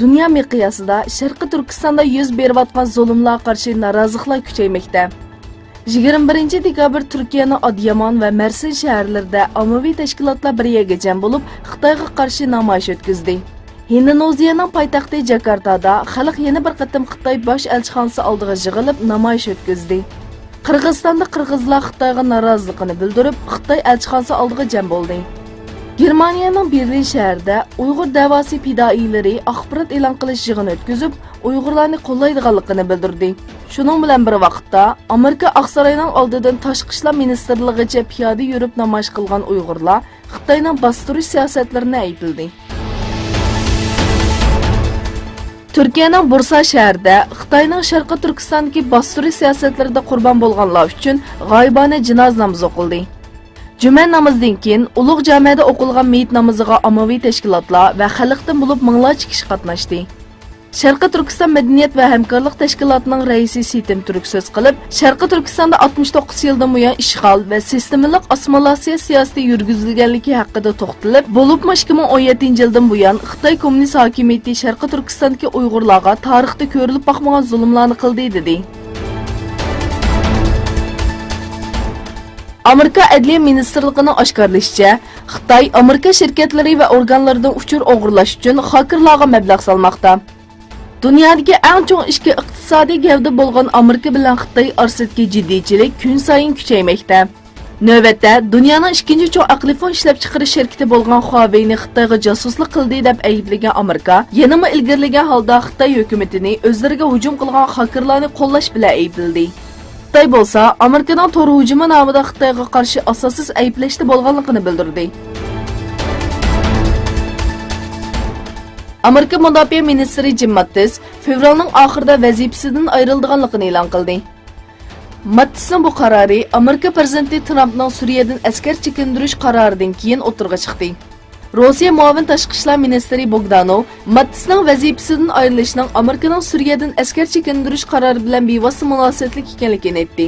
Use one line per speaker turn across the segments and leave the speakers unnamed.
Dünya miqyasida Sharqiy Turkistonda yuz berayotgan zulmlarga qarshi noroziliklar kuchaymoqda. 21 dekabr Turkiyaning Adıyaman va Mersin shaharlarida ommaviy tashkilotlar bir yerga jam bo'lib, Xitoyga qarshi namoyish o'tkazdi. Indoneziyaning poytaxti Jakartada xalq yana bir qatim Xitoy bosh elchixonasi oldiga yig'ilib namoyish o'tkazdi. Qirg'izistonda qirg'izlar Xitoyga noroziligini bildirib, Xitoy elchixonasi oldiga jam bo'ldi. Germaniyaning Berlin shahrida Uyg'ur davosi fidoilari axborot e'lon qilish yig'ini o'tkazib, Uyg'urlarni qo'llaydiganligini bildirdi. Shuning bilan bir vaqtda Amerika Oqsaroyning oldidan Tashqi ishlar ministrligigacha piyoda yurib namoyish qilgan Uyg'urlar Xitoyning bostirish siyosatlarini aybladi. Turkiyaning Bursa shahrida Xitoyning Sharqiy Turkistondagi bostirish siyosatlarida qurbon bo'lganlar uchun g'oyibona janoza namozi o'qildi. Juma namozidan keyin ulug' jamiyada o'qilgan meyit namoziga ommaviy tashkilotlar va xalqdan bo'lib minglarcha kishi qatnashdi. Sharqiy Turkiston madaniyat va hamkorlik tashkilotining raisi Sitim Turk so'z qilib, Sharqiy Turkistonda 69 yildan buyon ishg'ol va sistemalik assimilyatsiya siyosati yurgizilganligi haqida to'xtalib, bo'libmi 2017-yildan buyon Xitoy kommunist hokimiyati Sharqiy Turkistondagi Uyg'urlarga tarixda ko'rilib boqmagan zulmlarni qildi dedi. Amerika Adliya ministrligining oshkorlashicha, Xitoy Amerika shirkatlari va organlaridan uchur o'g'irlash uchun xakerlarga mablag' solmoqda. Dunyodagi eng chong ichki iqtisodiy gavda bo'lgan Amerika bilan Xitoy orasidagi jiddiychilik kun sayin kuchaymoqda. Navbatda dunyoning ikkinchi chong aqlifon ishlab chiqarish shirkati bo'lgan Huawei'ni Xitoyga josuslik qildi deb ayblagan Amerika, yanama ilgirlagan holda Xitoy hukumatini o'zlariga hujum qilgan xakerlarni qo'llash bilan aybladi. Xitoy bo'lsa, Amerikaning to'g'ri hujumi nomida Xitoyga qarshi asossiz ayblashda bo'lganligini bildirdi. Amerika Mudofaa ministri Jim Mattis fevralning oxirida vazifasidan ayrilganligini e'lon qildi. Mattisning bu qarori Amerika prezidenti Trumpning Suriyadan askar chekindirish qaroridan keyin o'tirg'a chiqdi. Rossiya muavin tashqi ishlar ministri Bogdanov Mattisning vazifasidan ayrilishining Amerikaning Suriyadan askar chekindirish qarori bilan bevosita munosabatli ekanligini aytdi.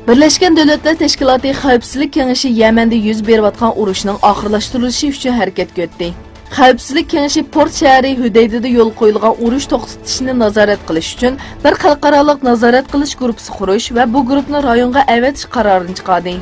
Birleşken Devletler Teşkilatı Xavfsizlik Kengeshi Yamanda yuz berayotgan urushning oxirlashtirilishi uchun harakat ko'rdi. Xavfsizlik Kengeshi Port shahri Hudaydada yo'l qo'yilgan urush to'xtatishni nazorat qilish uchun bir xalqaro nazorat qilish guruhi qurish va bu guruhni rayonga avatish qarorini chiqardi.